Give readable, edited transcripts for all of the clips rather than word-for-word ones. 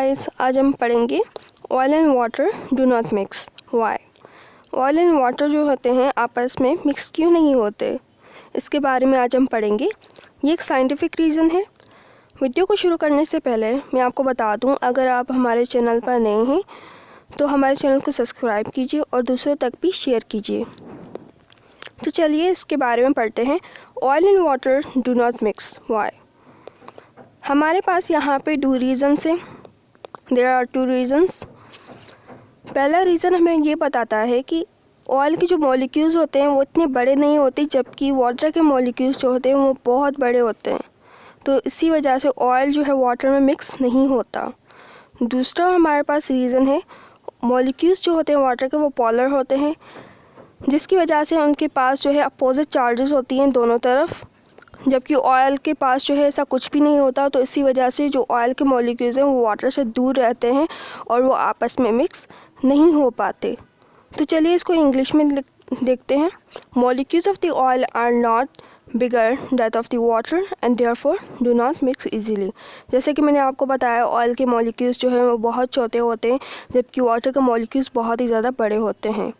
Guys, आज हम पढ़ेंगे oil and water do not mix why. Oil and water जो होते हैं आपस में मिक्स क्यों नहीं होते, इसके बारे में आज हम पढ़ेंगे। ये एक साइंटिफिक रीज़न है। वीडियो को शुरू करने से पहले मैं आपको बता दूं, अगर आप हमारे चैनल पर नए हैं तो हमारे चैनल को सब्सक्राइब कीजिए और दूसरों तक भी शेयर कीजिए। तो चलिए इसके बारे में पढ़ते हैं। Oil and water do not mix why. हमारे पास यहाँ पे 2 रीज़न्स हैं। There are 2 reasons. पहला रीज़न हमें ये बताता है कि ऑयल के जो मॉलिक्यूल्स होते हैं वो इतने बड़े नहीं होते, जबकि वाटर के मॉलिक्यूल्स जो होते हैं वो बहुत बड़े होते हैं। तो इसी वजह से ऑयल जो है वाटर में मिक्स नहीं होता। दूसरा हमारे पास रीज़न है, मॉलिक्यूल्स जो होते हैं वाटर के वो पोलर होते हैं, जिसकी वजह से उनके पास जो है अपोजिट चार्जेस होती हैं दोनों तरफ, जबकि ऑयल के पास जो है ऐसा कुछ भी नहीं होता। तो इसी वजह से जो ऑयल के मॉलिक्यूल्स हैं वो वाटर से दूर रहते हैं और वो आपस में मिक्स नहीं हो पाते। तो चलिए इसको इंग्लिश में देखते हैं। Molecules of the oil are not bigger that of the water and therefore do not mix easily. जैसे कि मैंने आपको बताया, ऑयल के मॉलिक्यूल्स जो हैं वो बहुत छोटे होते हैं, जबकि वाटर के मॉलिक्यूल्स बहुत ही ज़्यादा बड़े होते हैं।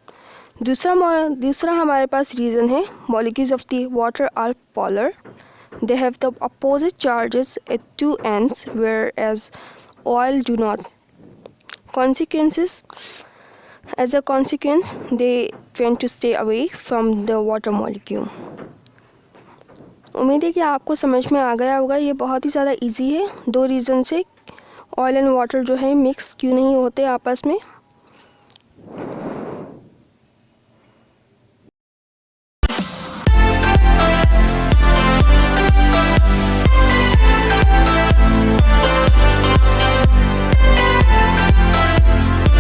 दूसरा हमारे पास रीज़न है, molecules of the water are polar. They have the opposite charges at 2 ends, whereas oil do not. As a consequence, they tend to stay away from the water molecule. उम्मीद है कि आपको समझ में आ गया होगा। ये बहुत ही ज़्यादा इजी है। 2 रीज़न से ऑयल एंड वाटर जो है मिक्स क्यों नहीं होते आपस में।